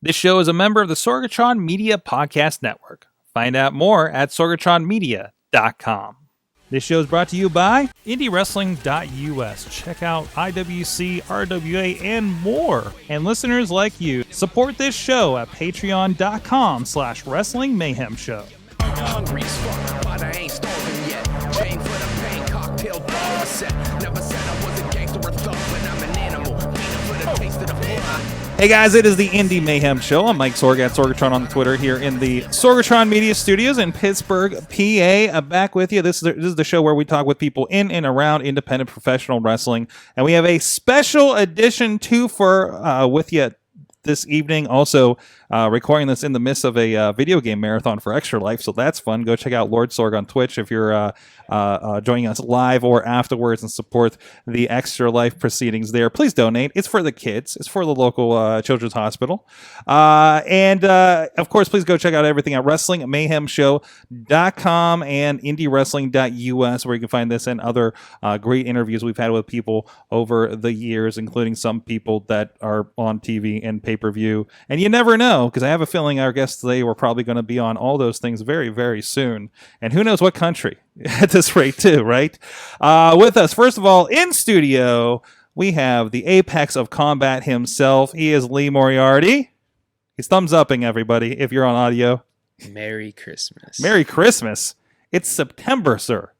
This show is a member of the Sorgatron Media Podcast Network. Find out more at sorgatronmedia.com. This show is brought to you by IndyWrestling.us. Check out IWC, RWA, and more. And listeners like you, support this show at patreon.com/Wrestling Mayhem Show. Hungry as fuck, but I ain't starving yet. Chain for the pain, cocktail dog set. Never said I was a gangster or thug, but I'm an animal. Feeding for the taste of the fly. Hey guys, it is the Indy Mayhem Show. I'm Mike Sorg at Sorgatron on Twitter here in the Sorgatron Media Studios in Pittsburgh, PA. Back with you. This is the show where we talk with people in and around independent professional wrestling. And we have a special edition twofer with you this evening. Also, recording this in the midst of a video game marathon for Extra Life, so that's fun. Go check out Lord Sorg on Twitch if you're joining us live or afterwards and support the Extra Life proceedings there. Please donate. It's for the kids. It's for the local children's hospital. And of course, please go check out everything at WrestlingMayhemShow.com and IndyWrestling.us, where you can find this and other great interviews we've had with people over the years, including some people that are on TV and pay-per-view. And you never know, because I have a feeling our guests today were probably going to be on all those things very, very soon. And who knows what country at this rate, too, right? With us, first of all, in studio, we have the apex of combat himself. He is Lee Moriarty. He's thumbs-upping, everybody, if you're on audio. Merry Christmas. Merry Christmas. It's September, sir.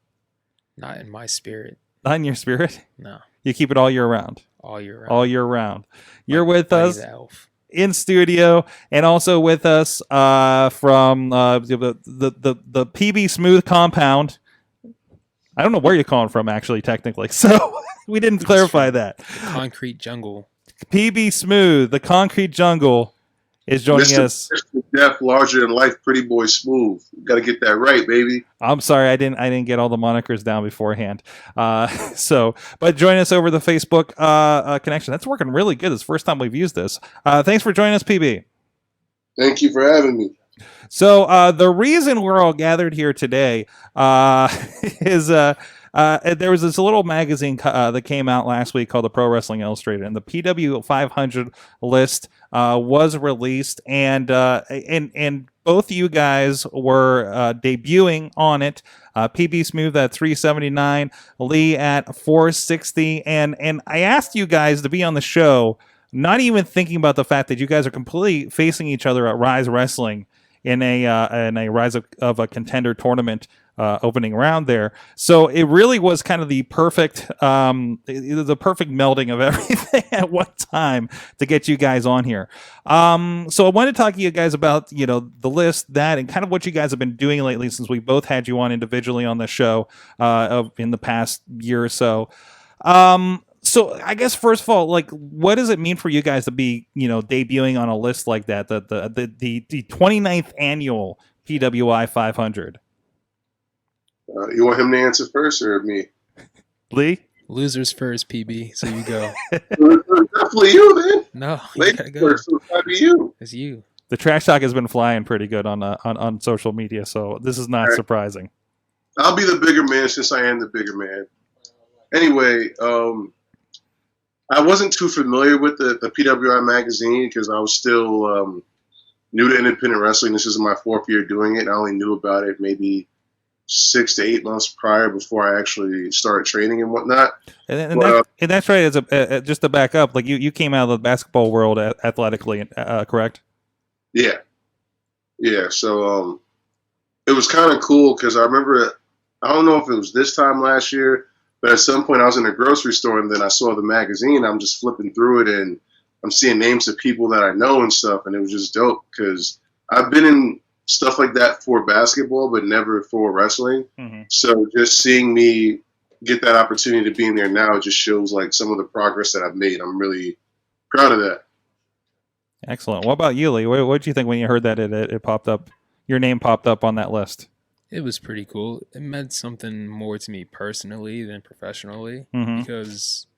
Not in my spirit. Not in your spirit? No. You keep it all year round. All year round. All year round. You're with Buddy us the elf. in studio, and also with us from the PB Smooth compound. I don't know where you're calling from, actually, technically. So we didn't clarify that. Concrete jungle. PB Smooth, the concrete jungle, is joining us. Mr. Def, larger than life, pretty boy Smooth. Got to get that right, baby. I'm sorry, I didn't get all the monikers down beforehand. But join us over the Facebook connection. That's working really good. It's the first time we've used this. Thanks for joining us, PB. Thank you for having me. So the reason we're all gathered here today is there was this little magazine that came out last week called the Pro Wrestling Illustrated, and the PWI500 list was released, and both you guys were debuting on it. PB Smooth at 379, Lee at 460, and I asked you guys to be on the show, not even thinking about the fact that you guys are completely facing each other at Rise Wrestling in a Rise of a Contender tournament opening round there. So it really was kind of the perfect melding of everything at one time to get you guys on here. So I wanted to talk to you guys about, the list, that, and kind of what you guys have been doing lately since we both had you on individually on the show in the past year or so. So I guess first of all, what does it mean for you guys to be, debuting on a list like that, the 29th annual PWI 500? You want him to answer first or me? Lee? Losers first, PB. So you go. Definitely you, man. No, you Ladies gotta go. first, so it's gotta be you. It's you. The trash talk has been flying pretty good on social media, so this is not surprising. I'll be the bigger man since I am the bigger man. Anyway, I wasn't too familiar with the PWI magazine because I was still new to independent wrestling. This is my 4th year doing it. I only knew about it maybe 6 to 8 months prior before I actually started training and whatnot. And that's right. As just to back up, you came out of the basketball world athletically, correct? Yeah. So it was kind of cool because I remember, I don't know if it was this time last year, but at some point I was in a grocery store and then I saw the magazine. I'm just flipping through it and I'm seeing names of people that I know and stuff, and it was just dope because I've been in stuff like that for basketball, but never for wrestling. Mm-hmm. So just seeing me get that opportunity to be in there now just shows some of the progress that I've made. I'm really proud of that. Excellent. What about you, Lee? What did you think when you heard that it popped up? Your name popped up on that list. It was pretty cool. It meant something more to me personally than professionally, because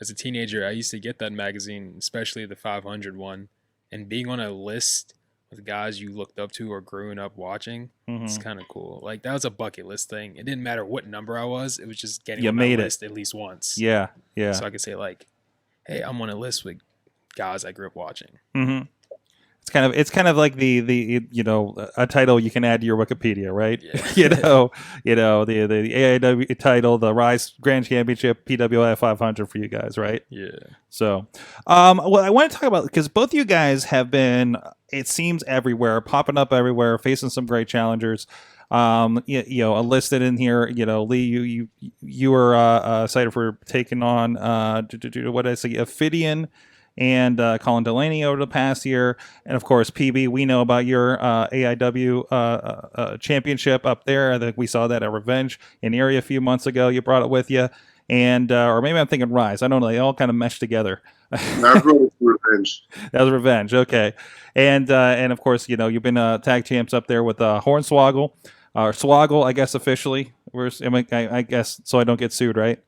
as a teenager, I used to get that magazine, especially the 500 one, and being on a list with guys you looked up to or growing up watching, it's kind of cool. That was a bucket list thing. It didn't matter what number I was. It was just getting on that list at least once. Yeah. So I could say hey, I'm on a list with guys I grew up watching. Mm-hmm. It's kind of like the a title you can add to your Wikipedia, right? Yeah. The AIW title, the Rise Grand Championship, PWI500 for you guys, right? Yeah. So, well, I want to talk about, because both you guys have been, it seems, everywhere, popping up everywhere, facing some great challengers. Listed in here, Lee, you were cited for taking on what did I say, Ophidian and Colin Delaney over the past year, and of course PB. We know about your AIW championship up there. I think we saw that at Revenge in Erie a few months ago. You brought it with you, and or maybe I'm thinking Rise. I don't know. They all kind of meshed together. I brought it to Revenge. That was Revenge. Okay, and of course you've been tag champs up there with Hornswoggle. Or Swoggle, I guess officially. I guess so I don't get sued, right?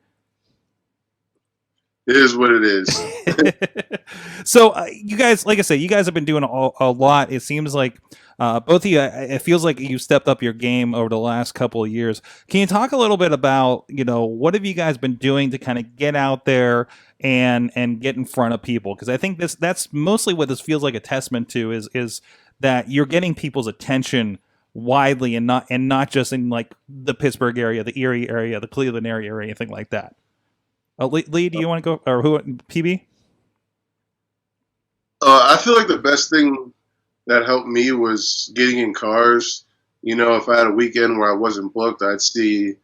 It is what it is. So you guys, like I said, you guys have been doing a lot. It seems like both of you. It feels like you stepped up your game over the last couple of years. Can you talk a little bit about what have you guys been doing to kind of get out there and get in front of people? Because I think that's mostly what this feels like a testament to is that you're getting people's attention widely and not just in like the Pittsburgh area, the Erie area, the Cleveland area, or anything like that. Lee, do you want to go, or who? PB? I feel like the best thing that helped me was getting in cars. If I had a weekend where I wasn't booked, I'd see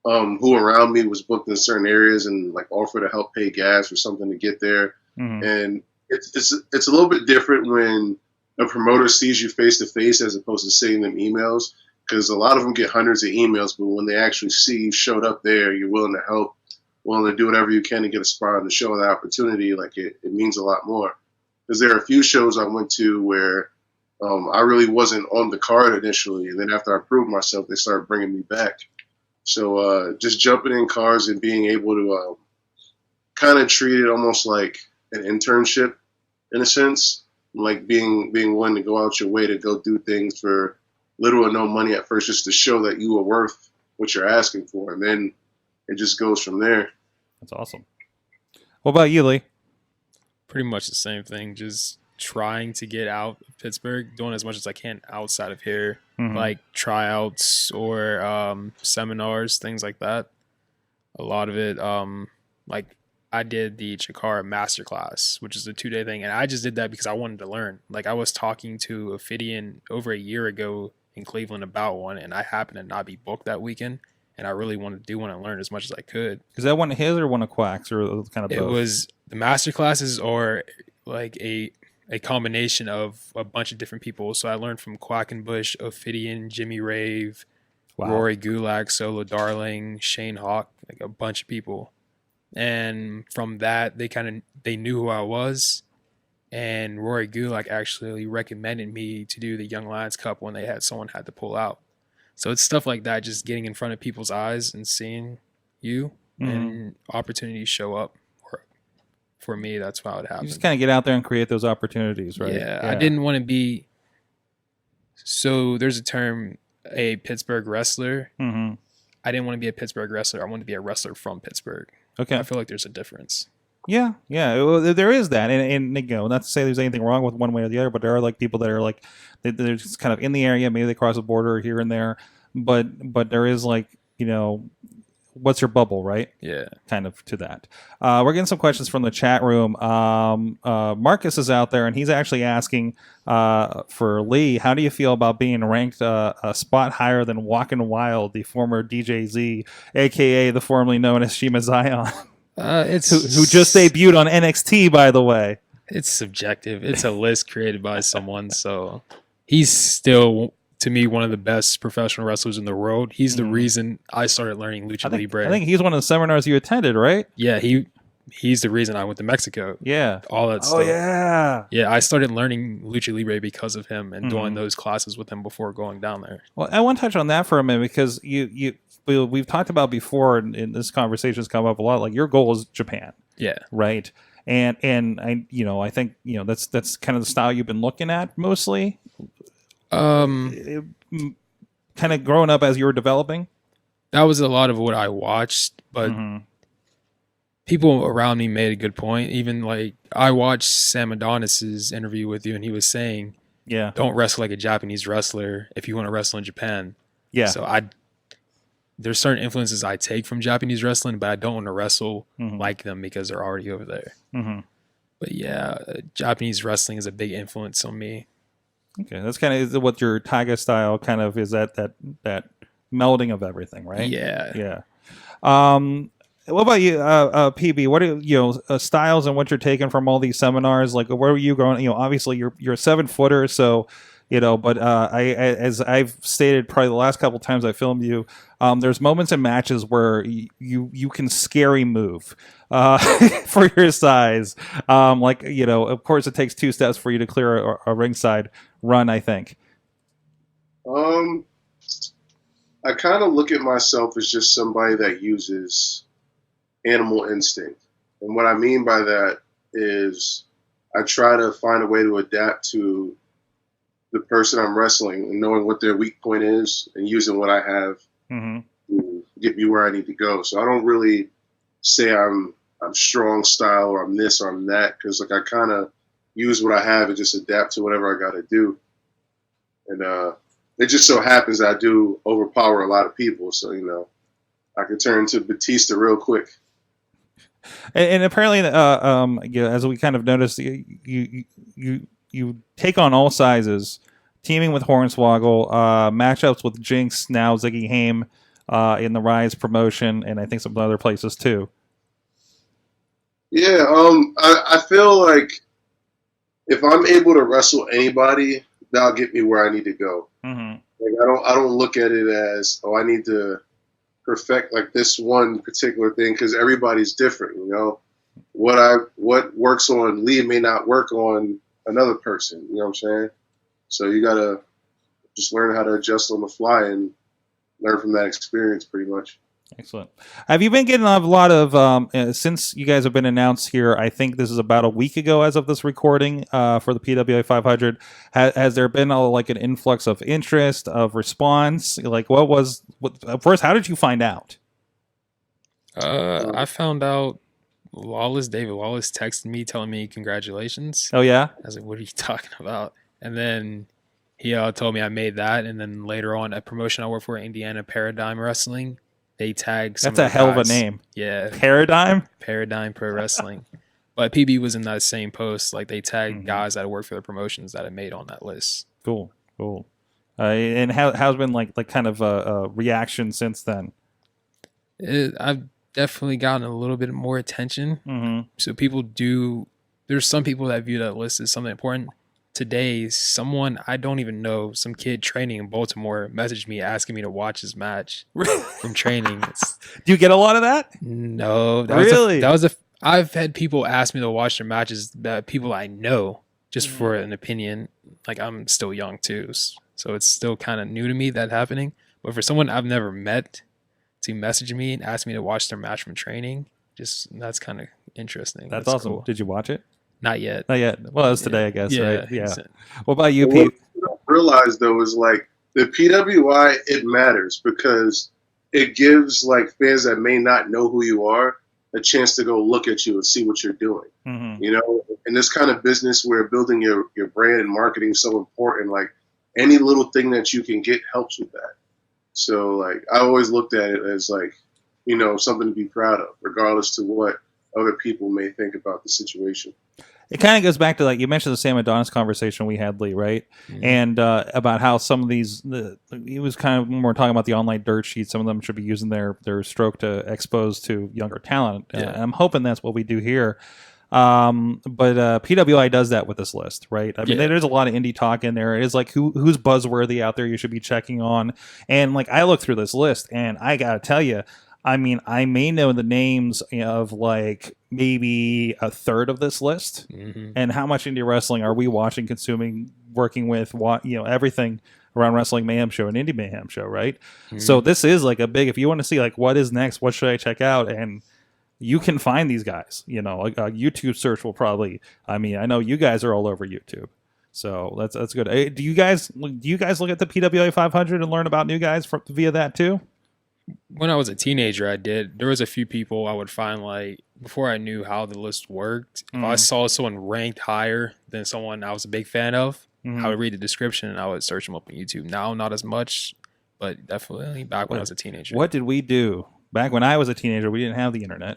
who around me was booked in certain areas and like offer to help pay gas or something to get there. Mm-hmm. And it's a little bit different when a promoter sees you face to face as opposed to sending them emails, because a lot of them get hundreds of emails, but when they actually see you showed up there, you're willing to help, willing to do whatever you can to get a spot on the show and the opportunity, like it means a lot more. Because there are a few shows I went to where I really wasn't on the card initially, and then after I proved myself, they started bringing me back. So just jumping in cars and being able to kind of treat it almost like an internship in a sense, like being willing to go out your way to go do things for little or no money at first, just to show that you are worth what you're asking for, and then it just goes from there. That's awesome. What about you, Lee? Pretty much the same thing. Just trying to get out of Pittsburgh, doing as much as I can outside of here, like tryouts or seminars, things like that. A lot of it, like I did the Chikara Masterclass, which is a 2-day thing, and I just did that because I wanted to learn. Like I was talking to Ophidian over a year ago in Cleveland about one, and I happened to not be booked that weekend, and I really wanted to learn as much as I could. Is that one of his or one of Quack's, or kind of both? It was the Masterclasses are like a combination of a bunch of different people. So I learned from Quackenbush, Ophidian, Jimmy Rave, Rory Gulak, Solo Darling, Shane Hawk, like a bunch of people. And from that, they knew who I was. And Rory Gulak actually recommended me to do the Young Lions Cup when someone had to pull out. So it's stuff like that, just getting in front of people's eyes and seeing you, and opportunities show up. For me, that's how it happened. You just kind of get out there and create those opportunities, right? Yeah. I didn't want to be. So there's a term, a Pittsburgh wrestler. Mm-hmm. I didn't want to be a Pittsburgh wrestler. I wanted to be a wrestler from Pittsburgh. Okay. I feel like there's a difference. Yeah. Well, there is that, and not to say there's anything wrong with one way or the other, but there are like people that are like they're just kind of in the area. Maybe they cross the border here and there, but there is like what's your bubble, right? Yeah. Kind of to that. We're getting some questions from the chat room. Marcus is out there, and he's actually asking for Lee, how do you feel about being ranked a spot higher than Walkin' Wild, the former DJZ, a.k.a. the formerly known as Shima Zion, who just debuted on NXT, by the way? It's subjective. It's a list created by someone, so he's still, to me, one of the best professional wrestlers in the world. He's the reason I started learning Lucha Libre. I think he's one of the seminars you attended, right? Yeah, he's the reason I went to Mexico. Yeah. All that stuff. Oh, yeah. Yeah, I started learning Lucha Libre because of him and doing those classes with him before going down there. Well, I want to touch on that for a minute because we've talked about before, and this conversation's come up a lot, like your goal is Japan. Yeah. Right? And I think that's kind of the style you've been looking at mostly. Kind of growing up as you were developing. That was a lot of what I watched, but people around me made a good point. Even like I watched Sam Adonis's interview with you, and he was saying, Yeah. don't wrestle like a Japanese wrestler if you want to wrestle in Japan. Yeah. So there's certain influences I take from Japanese wrestling, but I don't want to wrestle like them because they're already over there. Mm-hmm. But yeah, Japanese wrestling is a big influence on me. Okay, that's kind of what your Taiga style kind of is, that melding of everything, right? Yeah. Yeah. What about you, PB? What are styles and what you're taking from all these seminars? Like, where were you going? Obviously you're a 7-footer, so but as I've stated probably the last couple times I filmed you, there's moments in matches where you can scary move for your size. Of course it takes 2 steps for you to clear a ringside run, I think. I kind of look at myself as just somebody that uses animal instinct. And what I mean by that is I try to find a way to adapt to the person I'm wrestling and knowing what their weak point is and using what I have to get me where I need to go. So I don't really say I'm strong style or I'm this or I'm that, because I kind of use what I have and just adapt to whatever I got to do. And it just so happens that I do overpower a lot of people. So, I can turn into Batista real quick. And apparently, as we kind of noticed, you take on all sizes, teaming with Hornswoggle, matchups with Jinx, now Ziggy Haim in the Rise promotion, and I think some other places too. Yeah, I feel like if I'm able to wrestle anybody, that'll get me where I need to go. Mm-hmm. Like I don't look at it as, I need to perfect like this one particular thing, because everybody's different. What works on Lee may not work on another person. You know what I'm saying? So you gotta just learn how to adjust on the fly and learn from that experience, pretty much. Excellent. Have you been getting a lot of, since you guys have been announced here, I think this is about a week ago as of this recording, for the PWI500, has there been an influx of interest, of response? Like, first, how did you find out? I found out David Lawless texted me telling me congratulations. Oh, yeah? I was like, what are you talking about? And then he told me I made that, and then later on, a promotion I work for, Indiana Paradigm Wrestling, they tag some That's a hell of a name. Yeah. Paradigm Pro Wrestling. But PB was in that same post. Like, they tagged guys that work for the promotions that I made on that list. Cool. And how's been kind of a reaction since then? I've definitely gotten a little bit more attention. Mm-hmm. So there's some people that view that list as something important. Today, someone I don't even know, some kid training in Baltimore, messaged me asking me to watch his match from training. Do you get a lot of that? No, Really? I've had people ask me to watch their matches, that people I know, just for an opinion. Like, I'm still young too, so it's still kind of new to me that happening. But for someone I've never met to message me and ask me to watch their match from training, that's kind of interesting. That's awesome. Cool. Did you watch it? Not yet. Well, it was today, I guess, right? Yeah. Exactly. What about you, What Pete? you don't realize, though, is the PWI, it matters because it gives fans that may not know who you are a chance to go look at you and see what you're doing. Mm-hmm. In this kind of business where building your brand and marketing is so important, any little thing that you can get helps with that. So I always looked at it as something to be proud of, regardless to what other people may think about the situation. It kind of goes back to you mentioned the Sam Adonis conversation we had, Lee, right? Mm-hmm. And about how some of these, he was kind of more talking about the online dirt sheets. Some of them should be using their stroke to expose to younger talent. Yeah. And I'm hoping that's what we do here. But PWI does that with this list, right? I mean, there's a lot of indie talk in there. It is who's buzzworthy out there you should be checking on. And I look through this list, and I gotta tell you, I mean, I may know the names of maybe a third of this list. Mm-hmm. And how much indie wrestling are we watching, consuming, working with, everything around Wrestling Mayhem show and Indy Mayhem show, right? Mm-hmm. So this is a big, if you want to see what is next, what should I check out? And you can find these guys, a YouTube search will probably, I know you guys are all over YouTube. So that's good. Hey, do you guys look at the PWI 500 and learn about new guys via that too? When I was a teenager, I did. There was a few people I would find, like, before I knew how the list worked, if I saw someone ranked higher than someone I was a big fan of, I would read the description and I would search them up on YouTube. Now, not as much, but definitely back when I was a teenager. What did we do? Back when I was a teenager, we didn't have the internet.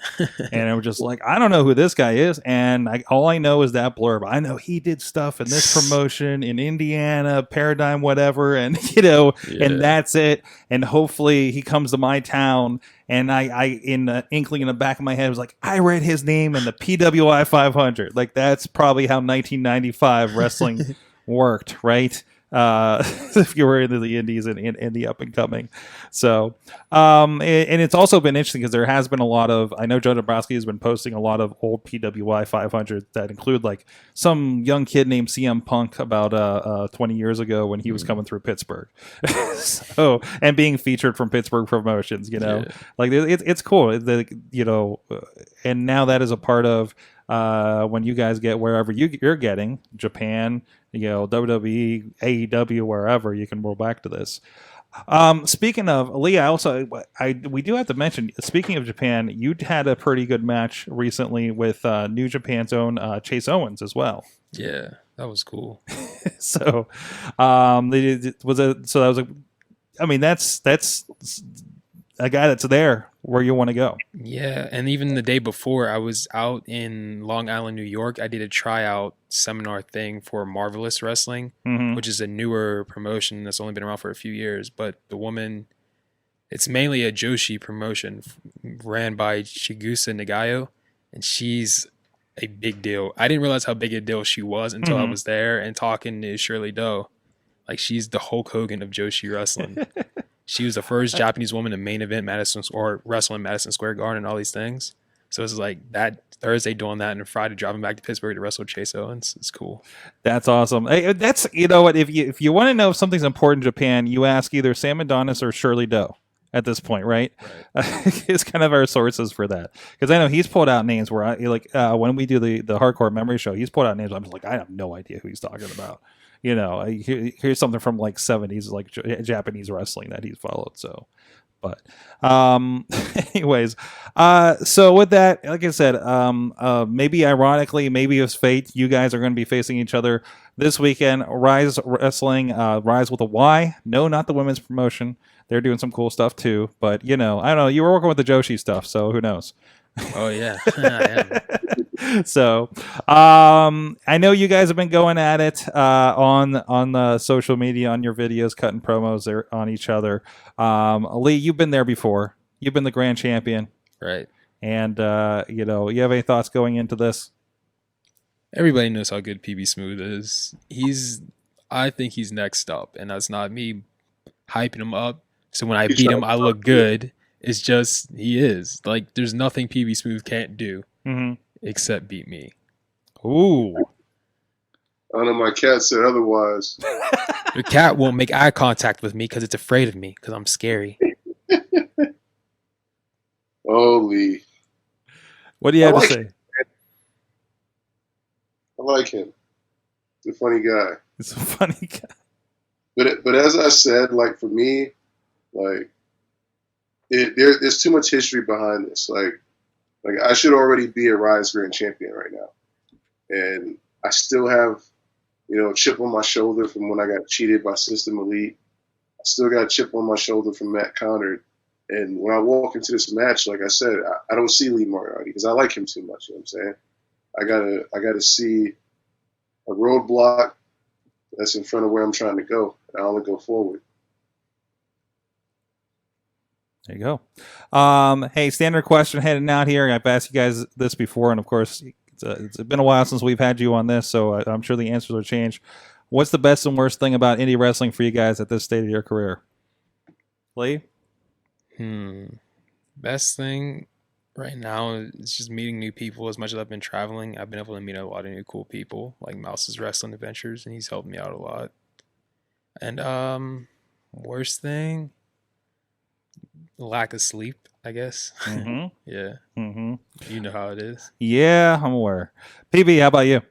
And it was just like, I don't know who this guy is. And all I know is that blurb. I know he did stuff in this promotion in Indiana, Paradigm, whatever. And, and that's it. And hopefully he comes to my town. And I in the inkling in the back of my head, was like, I read his name in the PWI500. Like, that's probably how 1995 wrestling worked, right? If you were into the indies and the up and coming. So, and it's also been interesting because there has been a lot of, I know Joe Dombrowski has been posting a lot of old PWI 500 that include like some young kid named CM Punk about 20 years ago when he was coming through Pittsburgh. So, and being featured from Pittsburgh Promotions, like it's cool. And now that is a part of when you guys get wherever you're getting, Japan, WWE, AEW, wherever, you can roll back to this. Speaking of Lee, we do have to mention, speaking of Japan, you had a pretty good match recently with New Japan's own Chase Owens as well. Yeah, that was cool. So, that's a guy that's there where you want to go. Yeah, and even the day before, I was out in Long Island, New York. I did a tryout seminar thing for Marvelous Wrestling, which is a newer promotion that's only been around for a few years. But the woman, it's mainly a Joshi promotion ran by Chigusa Nagayo, and she's a big deal. I didn't realize how big a deal she was until I was there and talking to Shirley Doe. Like, she's the Hulk Hogan of Joshi wrestling. She was the first Japanese woman to main event wrestle in Madison Square Garden and all these things. So it's like that Thursday doing that, and Friday driving back to Pittsburgh to wrestle Chase Owens. It's cool. That's awesome. Hey, that's, what, if you want to know if something's important in Japan, you ask either Sam Adonis or Shirley Doe at this point, right? It's kind of our sources for that. Because I know he's pulled out names where when we do the Hardcore Memory Show, he's pulled out names. I'm just like, I have no idea who he's talking about. Here's something from like 70s, like Japanese wrestling that he's followed. So, but anyways, so with that, like I said, maybe ironically, maybe it's fate, you guys are going to be facing each other this weekend. Rise Wrestling, Rise with a Y. No, not the women's promotion. They're doing some cool stuff too. But, I don't know. You were working with the Joshi stuff, so who knows? Oh, yeah. I am. So, I know you guys have been going at it on the social media, on your videos, cutting promos there on each other. Lee, you've been there before. You've been the grand champion, right? And you have any thoughts going into this? Everybody knows how good PB Smooth is. I think he's next up, and that's not me hyping him up. So when I beat him, I look good. It's just he is. Like, there's nothing PB Smooth can't do. Except beat me. Ooh. I know my cat said otherwise. Your cat won't make eye contact with me because it's afraid of me because I'm scary. Holy. What do you have to say? I like him. He's a funny guy. He's a funny guy. But as I said, like, for me, like, there's too much history behind this. Like I should already be a Rise Grand Champion right now. And I still have, a chip on my shoulder from when I got cheated by System Elite. I still got a chip on my shoulder from Matt Conard. And when I walk into this match, like I said, I don't see Lee Moriarty because I like him too much. You know what I'm saying? I gotta see a roadblock that's in front of where I'm trying to go. I only go forward. There you go. Hey, standard question heading out here. I've asked you guys this before, and of course, it's been a while since we've had you on this, so I'm sure the answers will change. What's the best and worst thing about indie wrestling for you guys at this stage of your career? Lee? Best thing right now is just meeting new people. As much as I've been traveling, I've been able to meet a lot of new cool people, like Mouse's Wrestling Adventures, and he's helped me out a lot. And worst thing, lack of sleep, I guess. Yeah. You know how it is. Yeah, I'm aware. PB, how about you?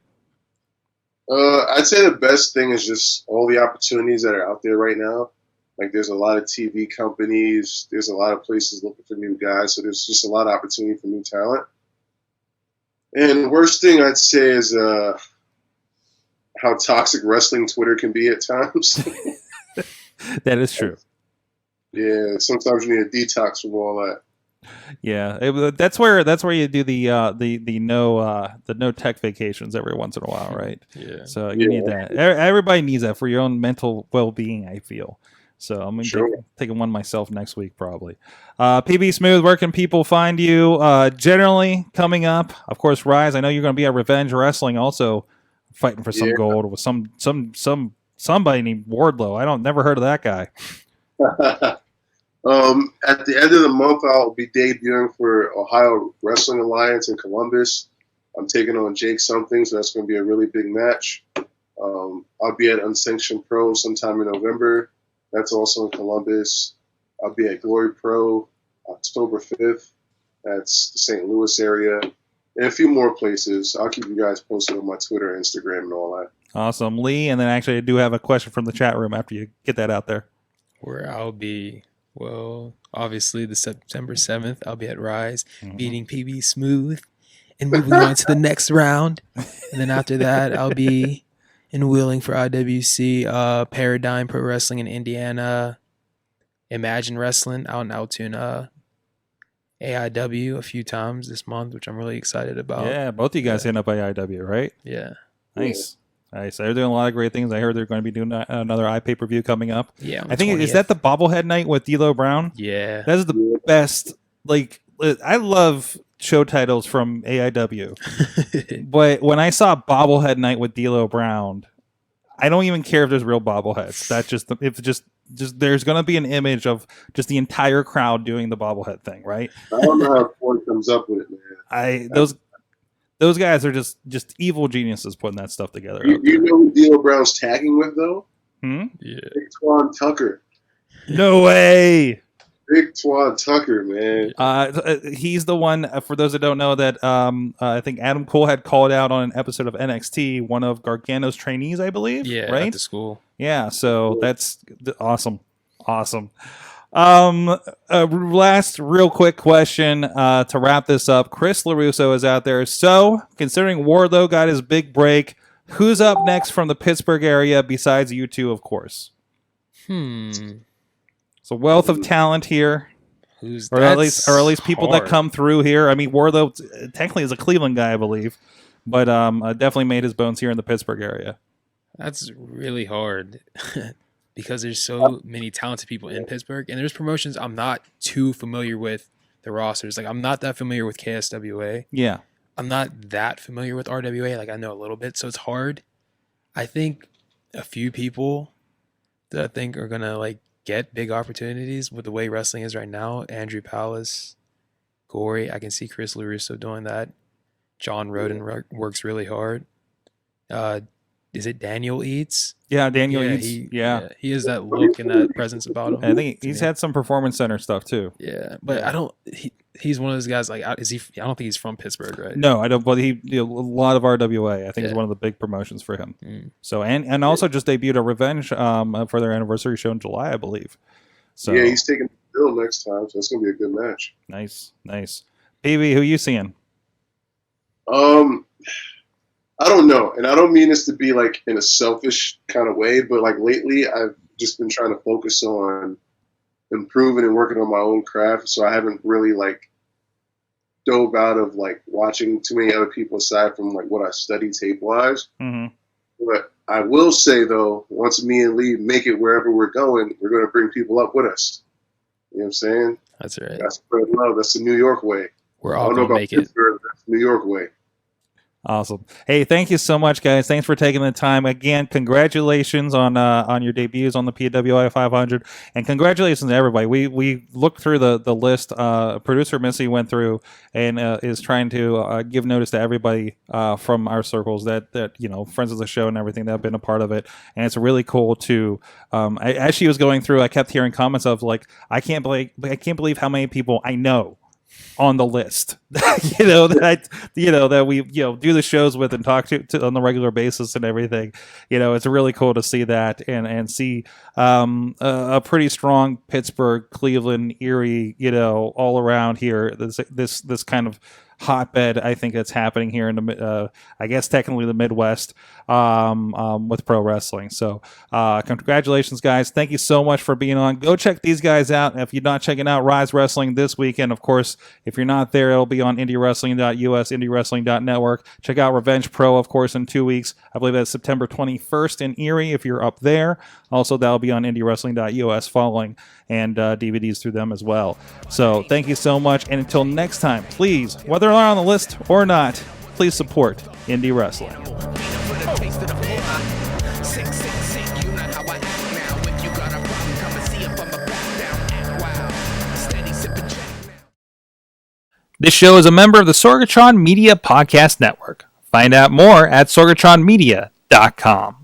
I'd say the best thing is just all the opportunities that are out there right now. Like there's a lot of TV companies, there's a lot of places looking for new guys, so there's just a lot of opportunity for new talent. And the worst thing I'd say is how toxic wrestling Twitter can be at times. That is true. Yeah, sometimes you need a detox from all that. Yeah, that's where you do the no tech vacations every once in a while, right? Yeah. So you need that. Everybody needs that for your own mental well-being, I feel. So I'm gonna taking one myself next week probably. PB Smooth, where can people find you? Generally coming up, of course, Rise. I know you're gonna be at Revenge Wrestling, also fighting for some gold with somebody named Wardlow. Never heard of that guy. At the end of the month, I'll be debuting for Ohio Wrestling Alliance in Columbus. I'm taking on Jake something, so that's going to be a really big match. I'll be at Unsanctioned Pro sometime in November. That's also in Columbus. I'll be at Glory Pro October 5th. That's the St. Louis area. And a few more places. I'll keep you guys posted on my Twitter, Instagram, and all that. Awesome. Lee, and then actually I do have a question from the chat room after you get that out there. Where I'll be, well, obviously the September 7th, I'll be at Rise, beating PB Smooth and moving on to the next round. And then after that, I'll be in Wheeling for IWC, Paradigm Pro Wrestling in Indiana, Imagine Wrestling out in Altoona, AIW a few times this month, which I'm really excited about. Yeah, both of you guys hitting up AIW, right? Yeah. Nice. Nice. They're doing a lot of great things. I heard they're going to be doing another iPay-per-view coming up. Yeah. I think, is that the bobblehead night with D'Lo Brown? Yeah. That is the best. Like, I love show titles from AIW. But when I saw bobblehead night with D'Lo Brown, I don't even care if there's real bobbleheads. That's just, if just there's going to be an image of just the entire crowd doing the bobblehead thing, right? I don't know how Ford comes up with it, man. Those guys are just evil geniuses putting that stuff together. You know who D'Lo Brown's tagging with, though? Yeah. Big Twan Tucker. No way. Big Twan Tucker, man. He's the one, for those that don't know, that I think Adam Cole had called out on an episode of NXT, one of Gargano's trainees, I believe. Yeah, right? at the school. Yeah, so that's awesome. Awesome. Last real quick question to wrap this up. Chris LaRusso is out there. So, considering Wardlow got his big break, who's up next from the Pittsburgh area besides you two, of course? It's a wealth of talent here. Or at least people that come through here. I mean, Wardlow technically is a Cleveland guy, I believe, but definitely made his bones here in the Pittsburgh area. That's really hard. Because there's so many talented people in Pittsburgh, and there's promotions I'm not too familiar with the rosters. Like, I'm not that familiar with KSWA. Yeah. I'm not that familiar with RWA. Like, I know a little bit, so it's hard. I think a few people that I think are going to, like, get big opportunities with the way wrestling is right now. Andrew Palace, Gory. I can see Chris LaRusso doing that. John Roden works really hard. Is it Daniel Eats? Yeah, Daniel Eats. He has that look and that presence about him. I think he's had some Performance Center stuff too. Yeah, but I don't. He's one of those guys. Like, is he? I don't think he's from Pittsburgh, right? No, I don't. But a lot of RWA. I think is one of the big promotions for him. So and also just debuted a Revenge for their anniversary show in July, I believe. So yeah, he's taking the bill next time, so it's gonna be a good match. Nice. PV, who you seeing? I don't know, and I don't mean this to be like in a selfish kind of way, but like lately I've just been trying to focus on improving and working on my own craft, so I haven't really like dove out of like watching too many other people aside from like what I study tape-wise. But I will say though, once me and Lee make it wherever we're going, we're going to bring people up with us. You know what I'm saying? That's right. That's spread love. That's the New York way. We're all going to make it. That's the New York way. Awesome. Hey, thank you so much, guys. Thanks for taking the time. Again, congratulations on your debuts on the PWI500, and congratulations to everybody. We looked through the list. Producer Missy went through and is trying to give notice to everybody from our circles that friends of the show and everything that have been a part of it. And it's really cool to. As she was going through, I kept hearing comments of like, I can't believe how many people I know on the list, that we do the shows with and talk to on the regular basis and everything. It's really cool to see that and see a pretty strong Pittsburgh, Cleveland, Erie, all around here. This kind of hotbed, I think, that's happening here in the I guess technically the Midwest with pro wrestling. So congratulations, guys. Thank you so much for being on. Go check these guys out. If you're not checking out Rise Wrestling this weekend, of course, if you're not there, it'll be on IndyWrestling.us, IndyWrestling.network. Check out Revenge Pro, of course, in 2 weeks. I believe that's September 21st in Erie if you're up there. Also, that'll be on IndyWrestling.us following, and DVDs through them as well. So thank you so much. And until next time, please, whether they're on the list or not, please support Indie Wrestling. This show is a member of the Sorgatron Media Podcast Network. Find out more at sorgatronmedia.com.